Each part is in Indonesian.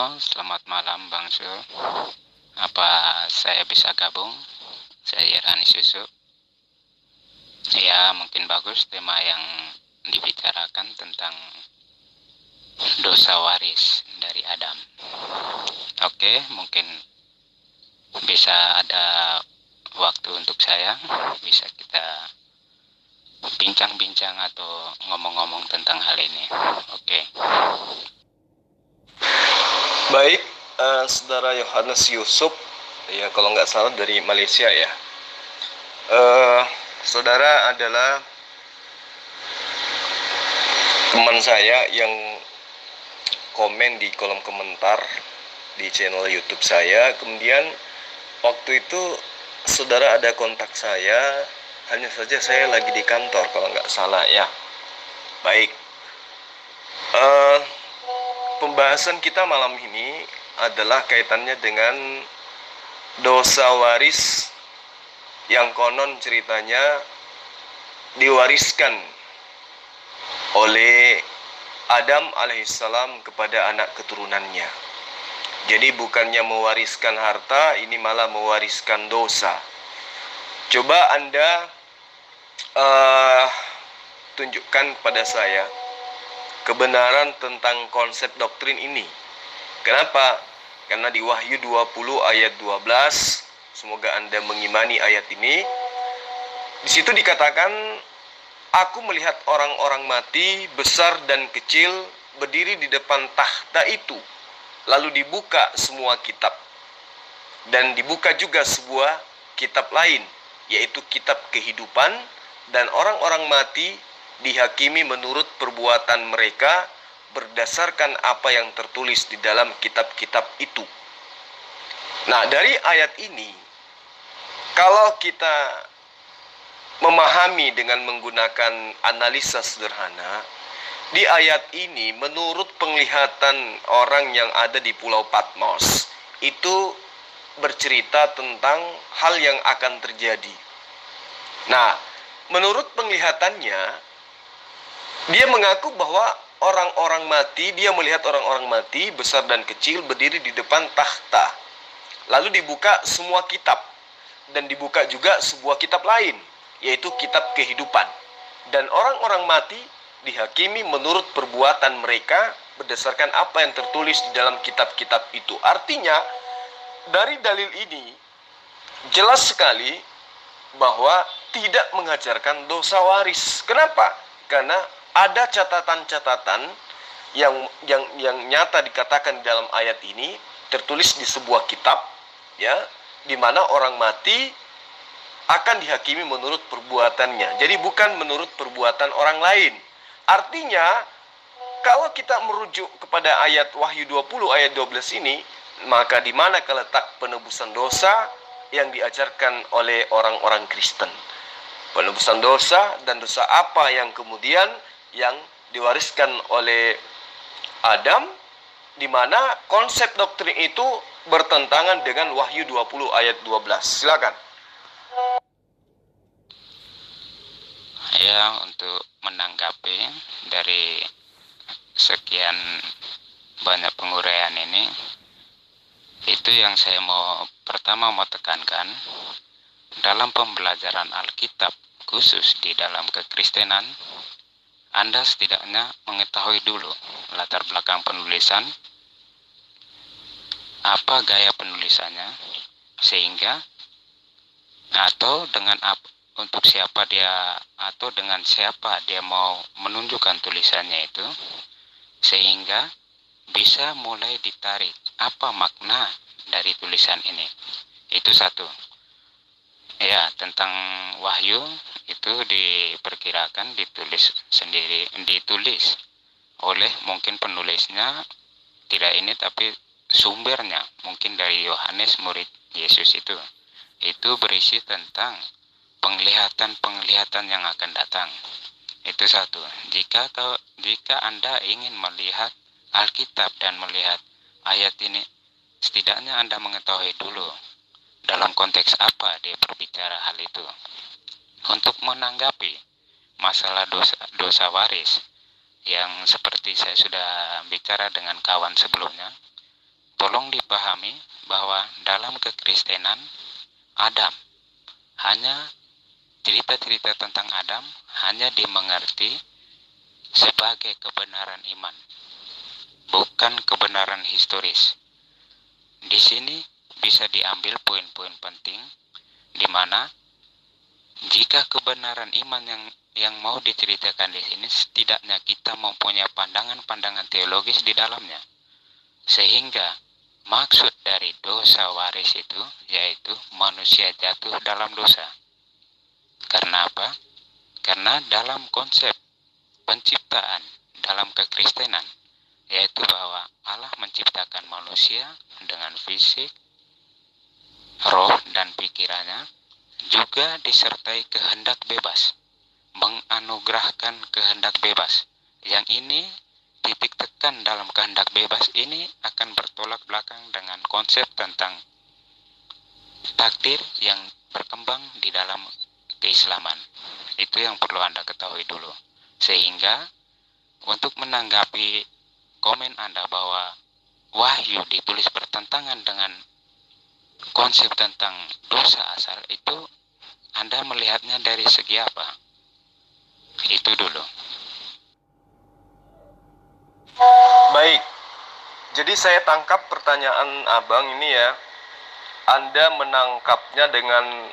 Halo, selamat malam Bang Sul. Apa saya bisa gabung? Saya Rani Susu. Ya, mungkin bagus tema yang dibicarakan tentang dosa waris dari Adam. Oke, mungkin bisa ada waktu untuk saya, bisa kita bincang-bincang atau ngomong-ngomong tentang hal ini. Oke. Baik, Saudara Yohanes Yusuf, ya kalau nggak salah dari Malaysia ya. Saudara adalah teman saya yang komen di kolom komentar di channel YouTube saya. Kemudian waktu itu saudara ada kontak saya, hanya saja saya lagi di kantor kalau nggak salah ya. Baik, pembahasan kita malam ini adalah kaitannya dengan dosa waris yang konon ceritanya diwariskan oleh Adam alaihissalam kepada anak keturunannya. Jadi bukannya mewariskan harta, ini malah mewariskan dosa. Coba Anda tunjukkan kepada saya kebenaran tentang konsep doktrin ini. Kenapa? Karena di Wahyu 20 ayat 12, semoga Anda mengimani ayat ini. Di situ dikatakan, aku melihat orang-orang mati, besar dan kecil, berdiri di depan tahta itu. Lalu dibuka semua kitab. Dan dibuka juga sebuah kitab lain, yaitu kitab kehidupan. Dan orang-orang mati dihakimi menurut perbuatan mereka berdasarkan apa yang tertulis di dalam kitab-kitab itu. Nah, dari ayat ini, kalau kita memahami dengan menggunakan analisa sederhana, di ayat ini menurut penglihatan orang yang ada di Pulau Patmos, itu bercerita tentang hal yang akan terjadi. Nah, menurut penglihatannya, dia mengaku bahwa orang-orang mati, dia melihat orang-orang mati besar dan kecil berdiri di depan tahta. Lalu dibuka semua kitab. Dan dibuka juga sebuah kitab lain, yaitu kitab kehidupan. Dan orang-orang mati dihakimi menurut perbuatan mereka berdasarkan apa yang tertulis di dalam kitab-kitab itu. Artinya, dari dalil ini jelas sekali bahwa tidak mengajarkan dosa waris. Kenapa? Karena ada catatan-catatan yang nyata dikatakan dalam ayat ini, tertulis di sebuah kitab, ya, di mana orang mati akan dihakimi menurut perbuatannya. Jadi bukan menurut perbuatan orang lain. Artinya, kalau kita merujuk kepada ayat Wahyu 20 ayat 12 ini, maka di mana letak penebusan dosa yang diajarkan oleh orang-orang Kristen? Penebusan dosa dan dosa apa yang kemudian yang diwariskan oleh Adam, di mana konsep doktrin itu bertentangan dengan Wahyu 20 ayat 12. Silakan. Ya, untuk menanggapi dari sekian banyak penguraian ini, itu yang saya pertama mau tekankan, dalam pembelajaran Alkitab, khusus di dalam kekristenan, Anda setidaknya mengetahui dulu latar belakang penulisan, apa gaya penulisannya, sehingga atau dengan untuk siapa dia, atau dengan siapa dia mau menunjukkan tulisannya itu, sehingga bisa mulai ditarik apa makna dari tulisan ini. Itu satu. Ya, tentang Wahyu itu diperkirakan ditulis oleh mungkin penulisnya tidak ini, tapi sumbernya mungkin dari Yohanes murid Yesus itu berisi tentang penglihatan yang akan datang. Itu satu. Jika Anda ingin melihat Alkitab dan melihat ayat ini, setidaknya Anda mengetahui dulu dalam konteks apa dia berbicara hal itu. Untuk menanggapi masalah dosa waris yang seperti saya sudah bicara dengan kawan sebelumnya, tolong dipahami bahwa dalam kekristenan Adam hanya cerita-cerita tentang Adam hanya dimengerti sebagai kebenaran iman, bukan kebenaran historis. Di sini bisa diambil poin-poin penting di mana jika kebenaran iman yang mau diceritakan di sini, setidaknya kita mempunyai pandangan-pandangan teologis di dalamnya. Sehingga maksud dari dosa waris itu yaitu manusia jatuh dalam dosa. Karena apa? Karena dalam konsep penciptaan dalam kekristenan, yaitu bahwa Allah menciptakan manusia dengan fisik, roh, dan pikirannya, juga disertai kehendak bebas, menganugerahkan kehendak bebas. Yang ini, titik tekan dalam kehendak bebas ini akan bertolak belakang dengan konsep tentang takdir yang berkembang di dalam keislaman. Itu yang perlu Anda ketahui dulu. Sehingga untuk menanggapi komen Anda bahwa wahyu ditulis bertentangan dengan konsep tentang dosa asal, itu Anda melihatnya dari segi apa? Itu dulu. Baik, jadi saya tangkap pertanyaan Abang ini ya. Anda menangkapnya dengan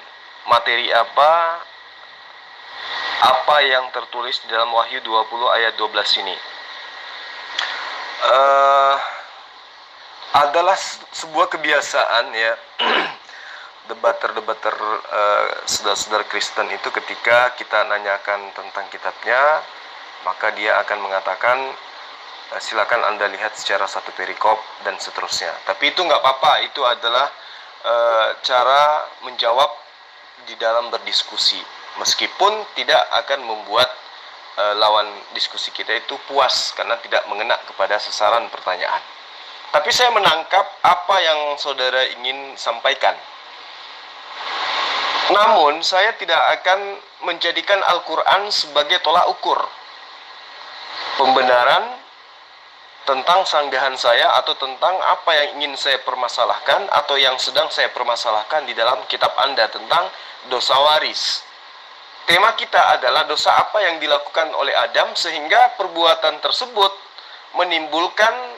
materi apa yang tertulis di dalam Wahyu 20 ayat 12 ini. Adalah sebuah kebiasaan ya, debater-debater saudara-saudara Kristen itu ketika kita nanyakan tentang kitabnya, maka dia akan mengatakan, silakan Anda lihat secara satu perikop dan seterusnya. Tapi itu nggak apa-apa, itu adalah cara menjawab di dalam berdiskusi, meskipun tidak akan membuat lawan diskusi kita itu puas karena tidak mengena kepada sasaran pertanyaan. Tapi saya menangkap apa yang saudara ingin sampaikan. Namun saya tidak akan menjadikan Al-Quran sebagai tolak ukur pembenaran tentang sanggahan saya atau tentang apa yang ingin saya permasalahkan atau yang sedang saya permasalahkan di dalam kitab Anda tentang dosa waris. Tema kita adalah dosa apa yang dilakukan oleh Adam sehingga perbuatan tersebut menimbulkan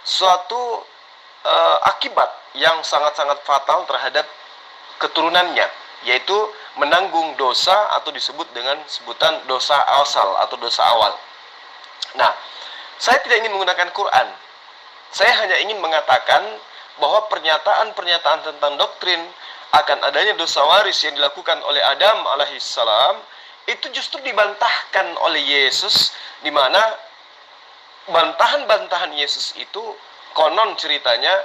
suatu akibat yang sangat-sangat fatal terhadap keturunannya, yaitu menanggung dosa atau disebut dengan sebutan dosa asal atau dosa awal. Nah, saya tidak ingin menggunakan Quran. Saya hanya ingin mengatakan bahwa pernyataan-pernyataan tentang doktrin akan adanya dosa waris yang dilakukan oleh Adam alaihissalam itu justru dibantahkan oleh Yesus, di mana bantahan-bantahan Yesus itu konon ceritanya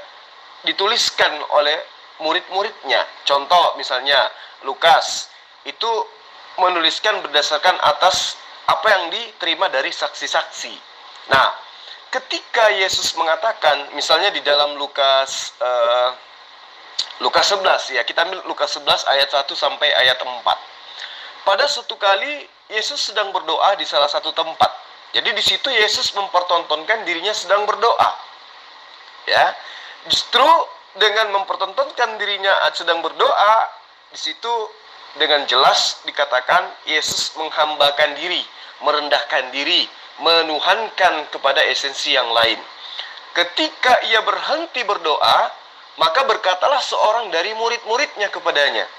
dituliskan oleh murid-muridnya. Contoh misalnya Lukas itu menuliskan berdasarkan atas apa yang diterima dari saksi-saksi. Nah, ketika Yesus mengatakan misalnya di dalam Lukas 11 ya, kita ambil Lukas 11 ayat 1 sampai ayat 4. Pada suatu kali Yesus sedang berdoa di salah satu tempat. Jadi di situ Yesus mempertontonkan dirinya sedang berdoa. Ya. Justru dengan mempertontonkan dirinya sedang berdoa, di situ dengan jelas dikatakan Yesus menghambakan diri, merendahkan diri, menuhankan kepada esensi yang lain. Ketika ia berhenti berdoa, maka berkatalah seorang dari murid-muridnya kepadanya,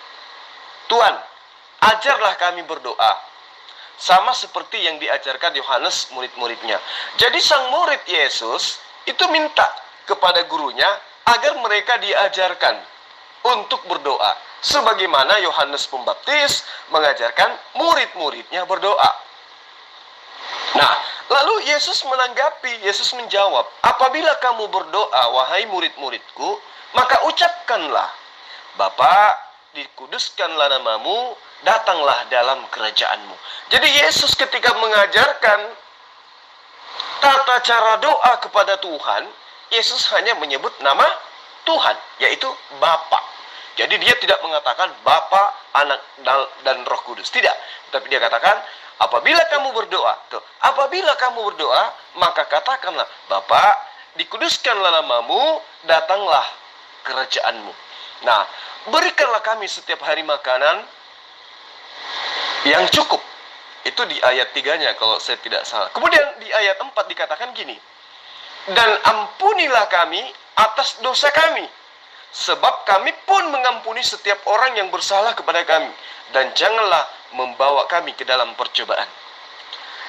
"Tuhan, ajarlah kami berdoa, sama seperti yang diajarkan Yohanes murid-muridnya." Jadi sang murid Yesus itu minta kepada gurunya agar mereka diajarkan untuk berdoa, sebagaimana Yohanes Pembaptis mengajarkan murid-muridnya berdoa. Nah, lalu Yesus menanggapi, Yesus menjawab, "Apabila kamu berdoa, wahai murid-muridku, maka ucapkanlah, Bapa, dikuduskanlah namamu, datanglah dalam kerajaanmu." Jadi Yesus ketika mengajarkan tata cara doa kepada Tuhan, Yesus hanya menyebut nama Tuhan, yaitu Bapa. Jadi dia tidak mengatakan Bapa, Anak, dan Roh Kudus. Tidak. Tapi dia katakan, apabila kamu berdoa, maka katakanlah, Bapa, dikuduskanlah namamu, datanglah kerajaanmu. Nah, berikanlah kami setiap hari makanan yang cukup. Itu di ayat 3-nya kalau saya tidak salah. Kemudian di ayat 4 dikatakan gini, dan ampunilah kami atas dosa kami, sebab kami pun mengampuni setiap orang yang bersalah kepada kami, dan janganlah membawa kami ke dalam percobaan.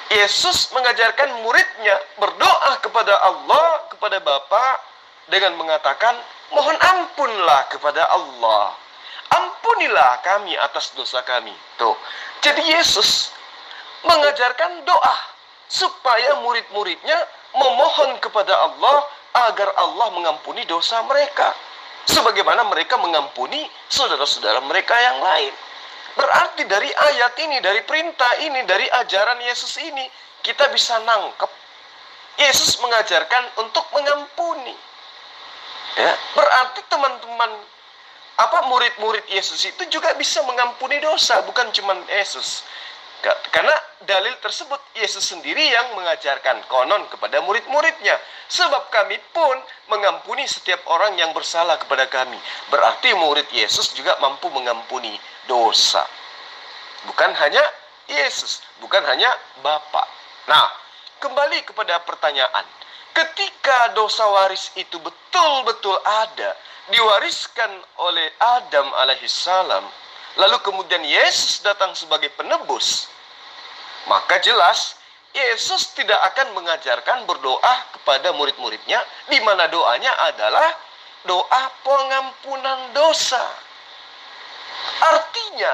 Yesus mengajarkan muridnya berdoa kepada Allah, kepada Bapa, dengan mengatakan, mohon ampunlah kepada Allah. Ampunilah kami atas dosa kami. Tuh. Jadi Yesus mengajarkan doa supaya murid-muridnya memohon kepada Allah agar Allah mengampuni dosa mereka, sebagaimana mereka mengampuni saudara-saudara mereka yang lain. Berarti dari ayat ini, dari perintah ini, dari ajaran Yesus ini, kita bisa nangkep Yesus mengajarkan untuk mengampuni. Ya, berarti teman-teman, murid-murid Yesus itu juga bisa mengampuni dosa, bukan cuma Yesus. Karena dalil tersebut Yesus sendiri yang mengajarkan konon kepada murid-muridnya. Sebab kami pun mengampuni setiap orang yang bersalah kepada kami. Berarti murid Yesus juga mampu mengampuni dosa. Bukan hanya Yesus, bukan hanya Bapa. Nah, kembali kepada pertanyaan. Ketika dosa waris itu betul-betul ada, diwariskan oleh Adam alaihissalam, lalu kemudian Yesus datang sebagai penebus, maka jelas Yesus tidak akan mengajarkan berdoa kepada murid-muridnya, di mana doanya adalah doa pengampunan dosa. Artinya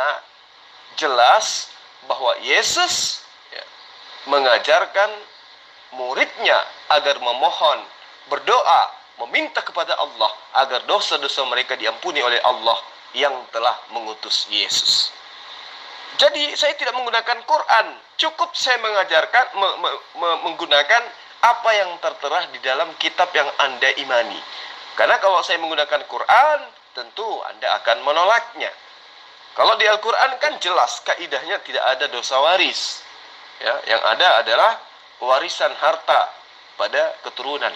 jelas bahwa Yesus mengajarkan muridnya agar memohon, berdoa, meminta kepada Allah agar dosa-dosa mereka diampuni oleh Allah yang telah mengutus Yesus. Jadi saya tidak menggunakan Quran, cukup saya mengajarkan menggunakan apa yang tertera di dalam kitab yang Anda imani. Karena kalau saya menggunakan Quran, tentu Anda akan menolaknya. Kalau di Al-Quran kan jelas kaidahnya tidak ada dosa waris. Ya, yang ada adalah warisan harta pada keturunan.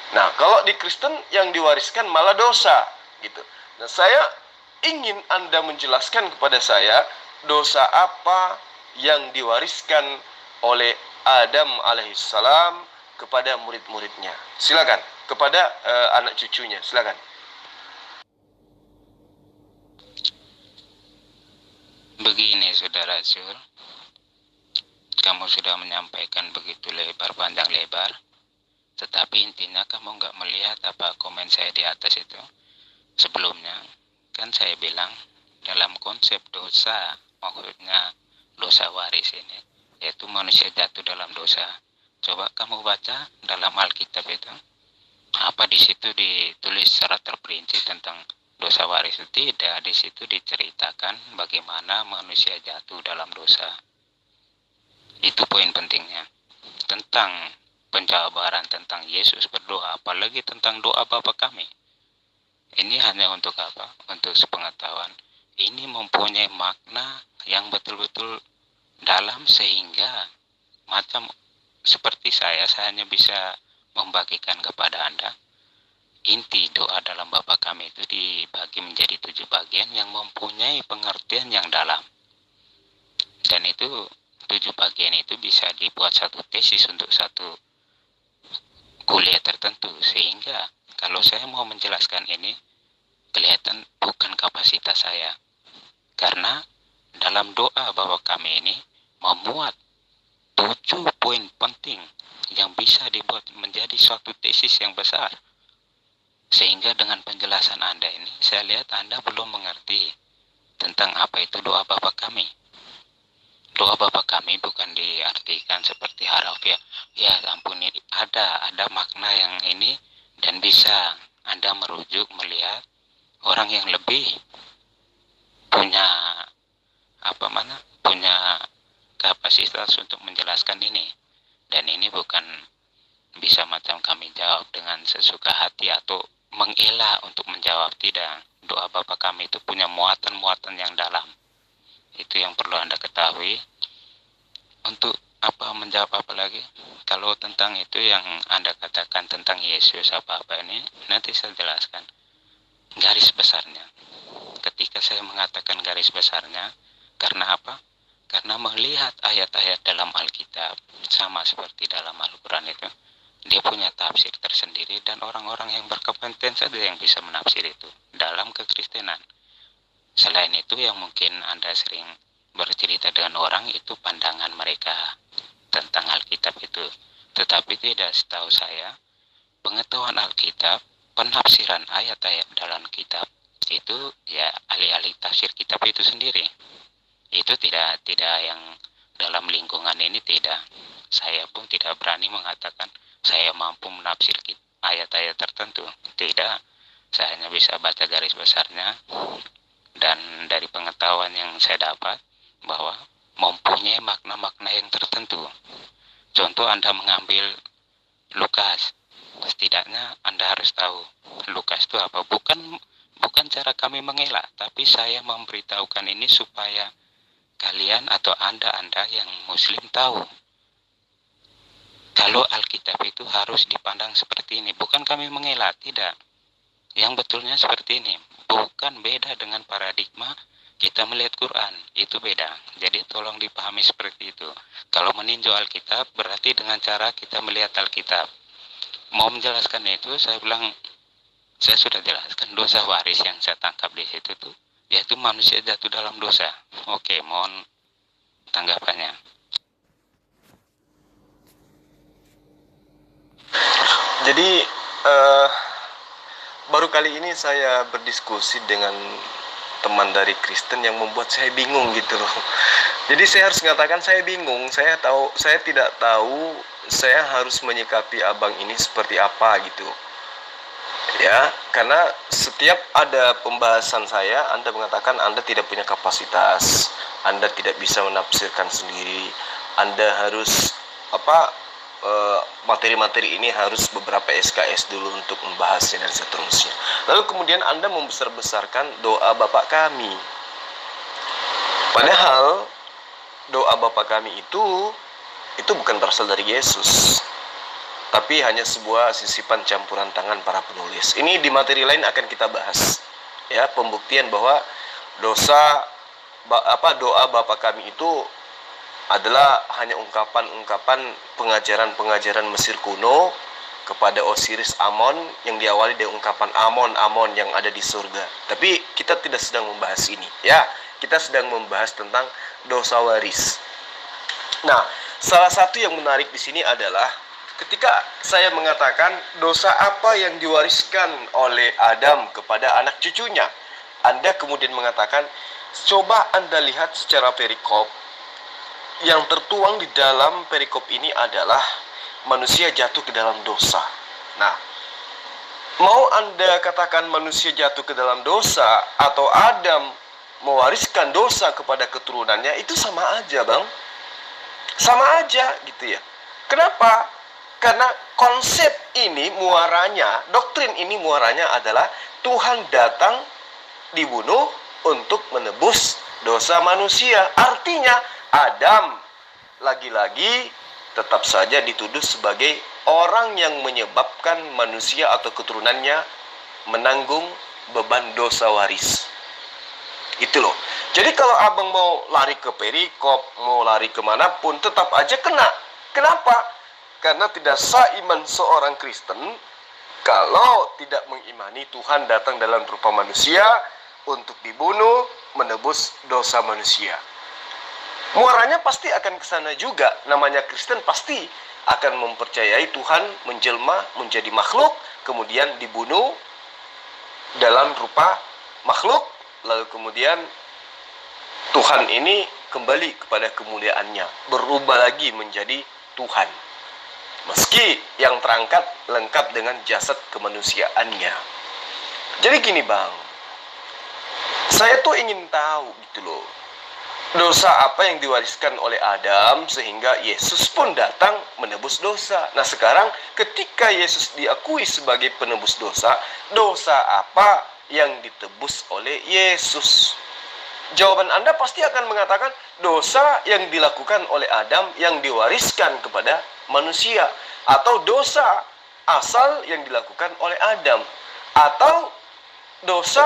Nah, kalau di Kristen yang diwariskan malah dosa, gitu. Nah, saya ingin Anda menjelaskan kepada saya dosa apa yang diwariskan oleh Adam alaihissalam kepada murid-muridnya. Silakan, kepada anak cucunya, silakan. Begini saudara Zul, kamu sudah menyampaikan begitu lebar panjang lebar, tetapi intinya kamu nggak melihat apa komen saya di atas itu. Sebelumnya kan saya bilang dalam konsep dosa, maksudnya dosa waris ini, yaitu manusia jatuh dalam dosa. Coba kamu baca dalam Alkitab itu, apa di situ ditulis secara terperinci tentang dosa waris? Tidak, di situ diceritakan bagaimana manusia jatuh dalam dosa. Itu poin pentingnya. Tentang penjabaran tentang Yesus berdoa, apalagi tentang doa Bapa kami. Ini hanya untuk apa? Untuk sepengetahuan. Ini mempunyai makna yang betul-betul dalam, sehingga macam seperti saya hanya bisa membagikan kepada Anda. Inti doa dalam Bapa kami itu dibagi menjadi 7 bagian yang mempunyai pengertian yang dalam. Dan itu 7 bagian itu bisa dibuat satu tesis untuk satu kuliah tertentu. Sehingga kalau saya mau menjelaskan ini, kelihatan bukan kapasitas saya. Karena dalam doa Bapa kami ini memuat 7 poin penting yang bisa dibuat menjadi suatu tesis yang besar. Sehingga dengan penjelasan Anda ini, saya lihat Anda belum mengerti tentang apa itu doa Bapa kami. Doa Bapa kami bukan diartikan seperti harafiah. Ya ampun, ada makna yang ini, dan bisa Anda merujuk melihat orang yang lebih punya kapasitas untuk menjelaskan ini. Dan ini bukan bisa macam kami jawab dengan sesuka hati atau mengelak untuk menjawab. Tidak. Doa Bapa kami itu punya muatan-muatan yang dalam. Itu yang perlu Anda ketahui. Untuk menjawab apa lagi? Kalau tentang itu yang Anda katakan tentang Yesus apa-apa ini, nanti saya jelaskan garis besarnya. Ketika saya mengatakan garis besarnya, karena apa? Karena melihat ayat-ayat dalam Alkitab, sama seperti dalam Al-Quran itu, dia punya tafsir tersendiri dan orang-orang yang berkompeten saja yang bisa menafsir itu dalam kekristenan. Selain itu yang mungkin Anda sering bercerita dengan orang itu pandangan mereka tentang Alkitab itu. Tetapi tidak, setahu saya, pengetahuan Alkitab, penafsiran ayat-ayat dalam kitab itu ya ahli-ahli tafsir kitab itu sendiri. Itu tidak yang dalam lingkungan ini tidak. Saya pun tidak berani mengatakan saya mampu menafsir ayat-ayat tertentu. Tidak. Saya hanya bisa baca garis besarnya dan dari pengetahuan yang saya dapat bahwa mempunyai makna-makna yang tertentu. Contoh Anda mengambil Lukas, setidaknya Anda harus tahu Lukas itu apa. Bukan cara kami mengelak, tapi saya memberitahukan ini supaya kalian atau Anda yang Muslim tahu kalau Alkitab itu harus dipandang seperti ini. Bukan kami mengelak, tidak. Yang betulnya seperti ini. Bukan, beda dengan paradigma kita melihat Quran. Itu beda. Jadi tolong dipahami seperti itu. Kalau meninjau Alkitab berarti dengan cara kita melihat Alkitab. Mau menjelaskan itu, saya bilang, saya sudah jelaskan dosa waris yang saya tangkap di situ tuh, yaitu manusia jatuh dalam dosa. Oke, mohon tanggapannya. Jadi baru kali ini saya berdiskusi dengan teman dari Kristen yang membuat saya bingung gitu loh. Jadi saya harus mengatakan saya bingung. Saya tidak tahu saya harus menyikapi abang ini seperti apa gitu. Ya, karena setiap ada pembahasan saya, Anda mengatakan Anda tidak punya kapasitas, Anda tidak bisa menafsirkan sendiri, Anda harus materi-materi ini harus beberapa SKS dulu untuk membahasnya dan seterusnya. Lalu kemudian Anda membesar-besarkan doa Bapak kami. Padahal doa Bapak kami itu bukan berasal dari Yesus, tapi hanya sebuah sisipan campuran tangan para penulis. Ini di materi lain akan kita bahas. Ya, pembuktian bahwa doa Bapa kami itu adalah hanya ungkapan-ungkapan pengajaran Mesir kuno kepada Osiris Amon yang diawali dari ungkapan Amon yang ada di surga. Tapi kita tidak sedang membahas ini. Ya, kita sedang membahas tentang dosa waris. Nah, salah satu yang menarik di sini adalah ketika saya mengatakan dosa apa yang diwariskan oleh Adam kepada anak cucunya, Anda kemudian mengatakan, coba Anda lihat secara perikop. Yang tertuang di dalam perikop ini adalah manusia jatuh ke dalam dosa. Nah, mau Anda katakan manusia jatuh ke dalam dosa atau Adam mewariskan dosa kepada keturunannya, itu sama aja, Bang. Sama aja gitu ya. Kenapa? Karena konsep ini muaranya, doktrin ini muaranya adalah Tuhan datang dibunuh untuk menebus dosa manusia. Artinya Adam lagi-lagi tetap saja dituduh sebagai orang yang menyebabkan manusia atau keturunannya menanggung beban dosa waris. Itu loh. Jadi kalau abang mau lari ke perikop, mau lari kemanapun, tetap aja kena. Kenapa? Karena tidak sah iman seorang Kristen kalau tidak mengimani Tuhan datang dalam rupa manusia untuk dibunuh, menebus dosa manusia. Muaranya pasti akan ke sana juga. Namanya Kristen pasti akan mempercayai Tuhan menjelma menjadi makhluk, kemudian dibunuh dalam rupa makhluk, lalu kemudian Tuhan ini kembali kepada kemuliaannya, berubah lagi menjadi Tuhan. Meski yang terangkat lengkap dengan jasad kemanusiaannya. Jadi gini, Bang, saya tuh ingin tahu gitu loh, dosa apa yang diwariskan oleh Adam sehingga Yesus pun datang menebus dosa. Nah sekarang ketika Yesus diakui sebagai penebus dosa, dosa apa yang ditebus oleh Yesus? Jawaban Anda pasti akan mengatakan dosa yang dilakukan oleh Adam yang diwariskan kepada manusia, atau dosa asal yang dilakukan oleh Adam, atau dosa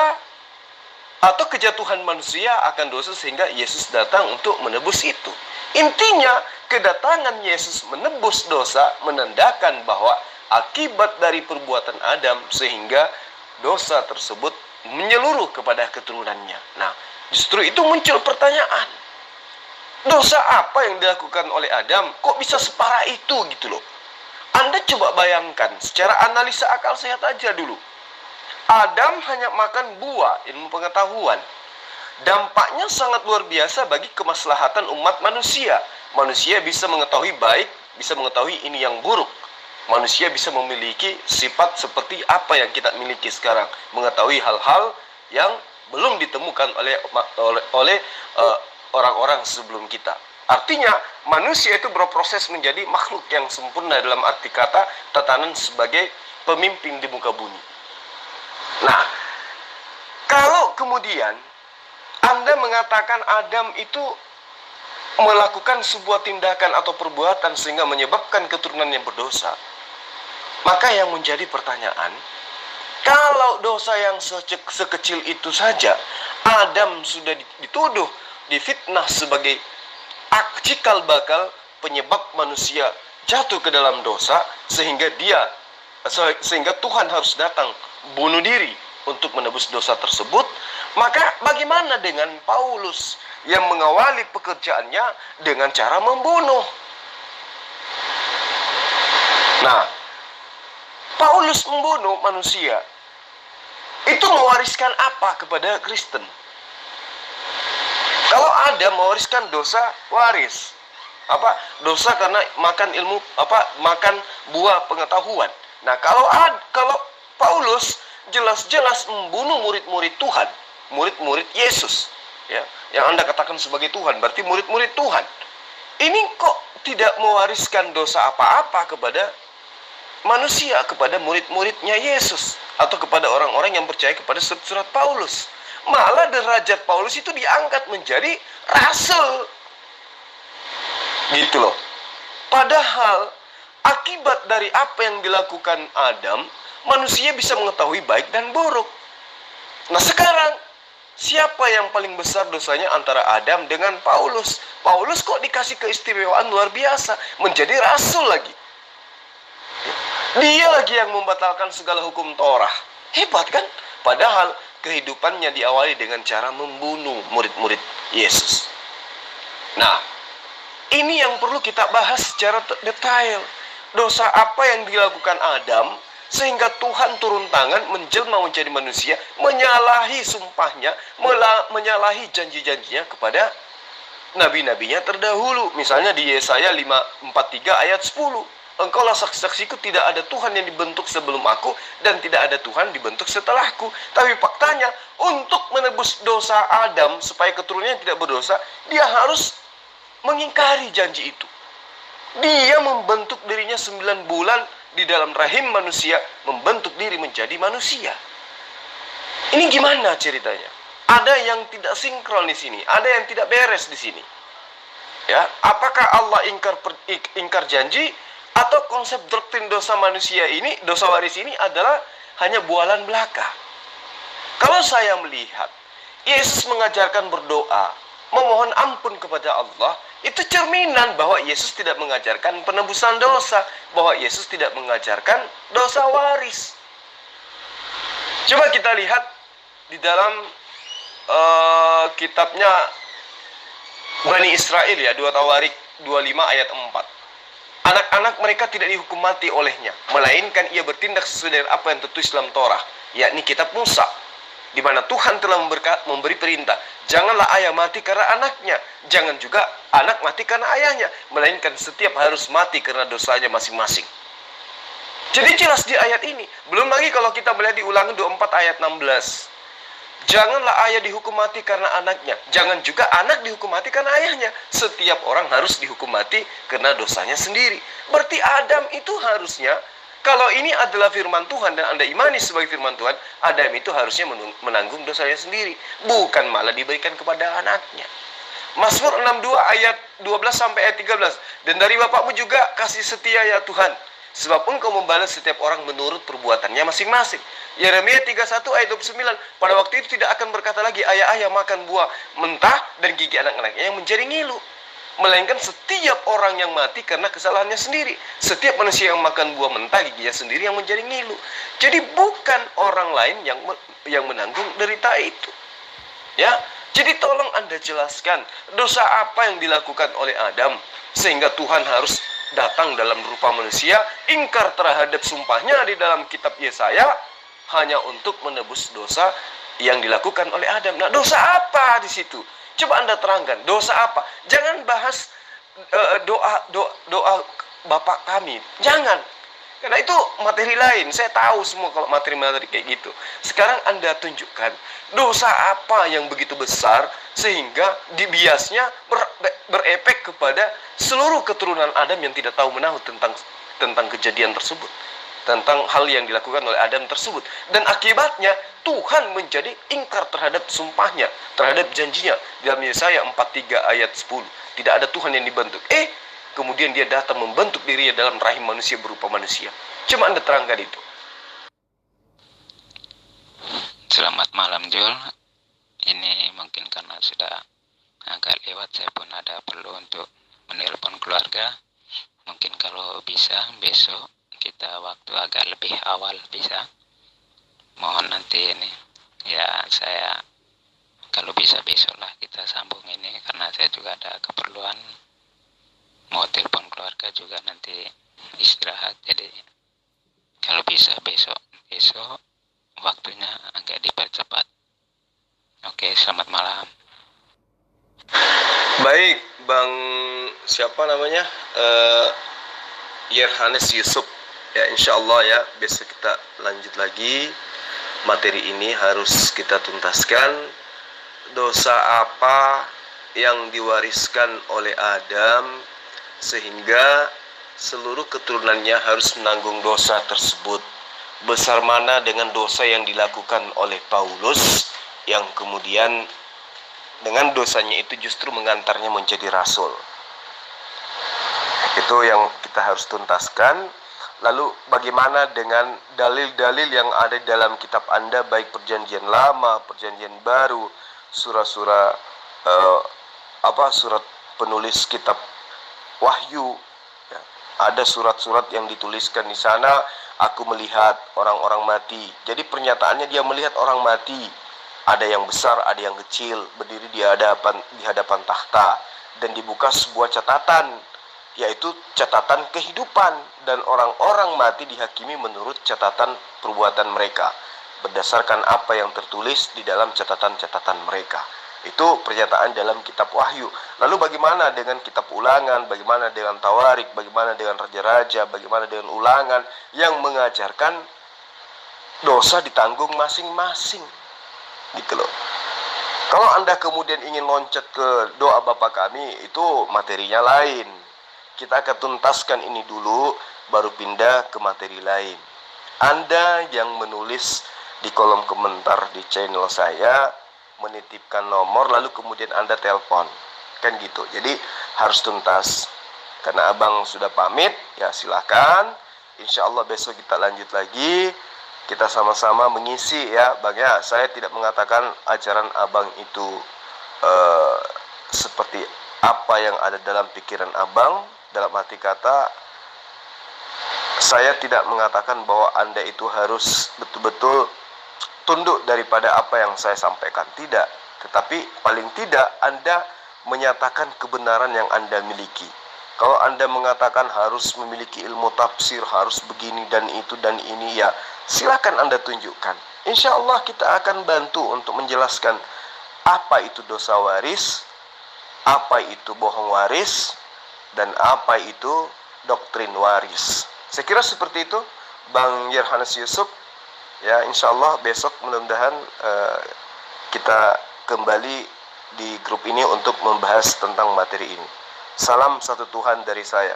atau kejatuhan manusia akan dosa sehingga Yesus datang untuk menebus itu. Intinya, kedatangan Yesus menebus dosa menandakan bahwa akibat dari perbuatan Adam sehingga dosa tersebut menyeluruh kepada keturunannya. Nah, justru itu muncul pertanyaan. Dosa apa yang dilakukan oleh Adam? Kok bisa separah itu gitu loh. Anda coba bayangkan secara analisa akal sehat aja dulu. Adam hanya makan buah ilmu pengetahuan. Dampaknya sangat luar biasa bagi kemaslahatan umat manusia. Manusia bisa mengetahui baik, bisa mengetahui ini yang buruk. Manusia bisa memiliki sifat seperti apa yang kita miliki sekarang, mengetahui hal-hal yang belum ditemukan oleh orang-orang sebelum kita. Artinya, manusia itu berproses menjadi makhluk yang sempurna dalam arti kata tatanan sebagai pemimpin di muka bumi. Nah, kalau kemudian Anda mengatakan Adam itu melakukan sebuah tindakan atau perbuatan sehingga menyebabkan keturunan yang berdosa, maka yang menjadi pertanyaan, kalau dosa yang sekecil itu saja Adam sudah dituduh, difitnah sebagai cikal bakal penyebab manusia jatuh ke dalam dosa sehingga Tuhan harus datang bunuh diri untuk menebus dosa tersebut, maka bagaimana dengan Paulus yang mengawali pekerjaannya dengan cara membunuh? Nah, Paulus membunuh manusia itu mewariskan apa kepada Kristen? Kalau ada mewariskan dosa, waris apa? Dosa karena makan buah pengetahuan. Nah, kalau Paulus jelas-jelas membunuh murid-murid Tuhan, murid-murid Yesus, ya, yang Anda katakan sebagai Tuhan, berarti murid-murid Tuhan. Ini kok tidak mewariskan dosa apa-apa kepada manusia, kepada murid-muridnya Yesus, atau kepada orang-orang yang percaya kepada surat Paulus. Malah derajat Paulus itu diangkat menjadi rasul. Gitu loh. Padahal akibat dari apa yang dilakukan Adam, manusia bisa mengetahui baik dan buruk. Nah, sekarang siapa yang paling besar dosanya antara Adam dengan Paulus? Paulus kok dikasih keistimewaan luar biasa, menjadi rasul lagi. Dia lagi yang membatalkan segala hukum Torah. Hebat kan? Padahal kehidupannya diawali dengan cara membunuh murid-murid Yesus. Nah, ini yang perlu kita bahas secara detail. Dosa apa yang dilakukan Adam sehingga Tuhan turun tangan menjelma menjadi manusia, menyalahi sumpahnya, menyalahi janji-janjinya kepada nabi-nabinya terdahulu. Misalnya di Yesaya 5:43 ayat 10. Engkaulah saksi-saksiku, tidak ada Tuhan yang dibentuk sebelum aku dan tidak ada Tuhan dibentuk setelahku. Tapi faktanya untuk menebus dosa Adam supaya keturunannya tidak berdosa, dia harus mengingkari janji itu. Dia membentuk dirinya 9 bulan di dalam rahim manusia, membentuk diri menjadi manusia. Ini gimana ceritanya? Ada yang tidak sinkron di sini, ada yang tidak beres di sini. Ya, apakah Allah ingkar janji, atau konsep doktrin dosa manusia ini, dosa waris ini adalah hanya bualan belaka? Kalau saya melihat Yesus mengajarkan berdoa, memohon ampun kepada Allah, itu cerminan bahwa Yesus tidak mengajarkan penebusan dosa, bahwa Yesus tidak mengajarkan dosa waris. Coba kita lihat di dalam kitabnya Bani Israel, ya, 2 Tawarik 25 ayat 4. Anak-anak mereka tidak dihukum mati olehnya, melainkan ia bertindak sesuai dengan apa yang tertulis dalam Torah, yakni kitab Musa, di mana Tuhan telah memberi perintah, janganlah ayah mati karena anaknya, jangan juga anak mati karena ayahnya, melainkan setiap harus mati karena dosanya masing-masing. Jadi jelas di ayat ini. Belum lagi kalau kita melihat di Ulangan 24 ayat 16. Janganlah ayah dihukum mati karena anaknya, jangan juga anak dihukum mati karena ayahnya. Setiap orang harus dihukum mati karena dosanya sendiri. Berarti Adam itu harusnya Kalau ini adalah firman Tuhan dan Anda imani sebagai firman Tuhan, Adam itu harusnya menanggung dosanya sendiri, bukan malah diberikan kepada anaknya. Mazmur 62 ayat 12 sampai ayat 13. Dan dari Bapakmu juga kasih setia ya Tuhan, sebab Engkau membalas setiap orang menurut perbuatannya masing-masing. Yeremia 31 ayat 29. Pada waktu itu tidak akan berkata lagi ayah-ayah makan buah mentah dan gigi anak-anaknya yang menjadi ngilu, melainkan setiap orang yang mati karena kesalahannya sendiri. Setiap manusia yang makan buah mentah giginya sendiri yang menjadi ngilu. Jadi bukan orang lain yang menanggung derita itu. Ya, jadi tolong Anda jelaskan dosa apa yang dilakukan oleh Adam sehingga Tuhan harus datang dalam rupa manusia, ingkar terhadap sumpahnya di dalam kitab Yesaya hanya untuk menebus dosa yang dilakukan oleh Adam. Nah, dosa apa di situ? Coba Anda terangkan, dosa apa? Jangan bahas doa Bapak kami. Jangan. Karena itu materi lain. Saya tahu semua kalau materi-materi kayak gitu. Sekarang Anda tunjukkan dosa apa yang begitu besar sehingga biasnya berefek kepada seluruh keturunan Adam yang tidak tahu menahu tentang kejadian tersebut, tentang hal yang dilakukan oleh Adam tersebut. Dan akibatnya Tuhan menjadi ingkar terhadap sumpahnya, terhadap janjinya. Dalam Yesaya 43 ayat 10. Tidak ada Tuhan yang dibentuk. Kemudian dia datang membentuk dirinya dalam rahim manusia berupa manusia. Coba Anda terangkan itu. Selamat malam Jul. Ini mungkin karena sudah agak lewat, saya pun ada perlu untuk menelpon keluarga. Mungkin kalau bisa besok kita waktu agak lebih awal bisa. Mohon nanti ini ya, saya kalau bisa besok lah kita sambung ini, karena saya juga ada keperluan mau telepon keluarga juga nanti istirahat. Jadi kalau bisa besok waktunya agak dipercepat. Oke, selamat malam. Baik, Bang siapa namanya? Yerhanes Yusuf. Ya, insya Allah ya, besok kita lanjut lagi. Materi ini harus kita tuntaskan. Dosa apa yang diwariskan oleh Adam sehingga seluruh keturunannya harus menanggung dosa tersebut? Besar mana dengan dosa yang dilakukan oleh Paulus yang kemudian dengan dosanya itu justru mengantarnya menjadi rasul? Itu yang kita harus tuntaskan. Lalu bagaimana dengan dalil-dalil yang ada dalam kitab Anda, baik perjanjian lama, perjanjian baru, surah-surah surat penulis kitab Wahyu ya. Ada surat-surat yang dituliskan di sana, aku melihat orang-orang mati. Jadi pernyataannya dia melihat orang mati. Ada yang besar, ada yang kecil, berdiri di hadapan tahta, dan dibuka sebuah catatan, yaitu catatan kehidupan, dan orang-orang mati dihakimi menurut catatan perbuatan mereka berdasarkan apa yang tertulis di dalam catatan-catatan mereka. Itu pernyataan dalam kitab Wahyu. Lalu bagaimana dengan kitab Ulangan, bagaimana dengan Tawarik, bagaimana dengan Raja-Raja, bagaimana dengan Ulangan yang mengajarkan dosa ditanggung masing-masing, gitu loh. Kalau Anda kemudian ingin loncat ke doa Bapa Kami, itu materinya lain. Kita akan tuntaskan ini dulu, baru pindah ke materi lain. Anda yang menulis di kolom komentar di channel saya, menitipkan nomor, lalu kemudian Anda telepon, kan gitu. Jadi harus tuntas. Karena Abang sudah pamit, ya silakan. Insya Allah besok kita lanjut lagi. Kita sama-sama mengisi ya, Bang ya. Saya tidak mengatakan ajaran Abang itu seperti apa yang ada dalam pikiran Abang. Dalam arti kata, saya tidak mengatakan bahwa Anda itu harus betul-betul tunduk daripada apa yang saya sampaikan. Tidak. Tetapi paling tidak Anda menyatakan kebenaran yang Anda miliki. Kalau Anda mengatakan harus memiliki ilmu tafsir, harus begini dan itu dan ini, ya silakan Anda tunjukkan. Insya Allah kita akan bantu untuk menjelaskan apa itu dosa waris, apa itu bohong waris, dan apa itu doktrin waris. Saya kira seperti itu, Bang Yerhanes Yusuf. Ya, insya Allah besok mudah-mudahan kita kembali di grup ini untuk membahas tentang materi ini. Salam satu Tuhan dari saya.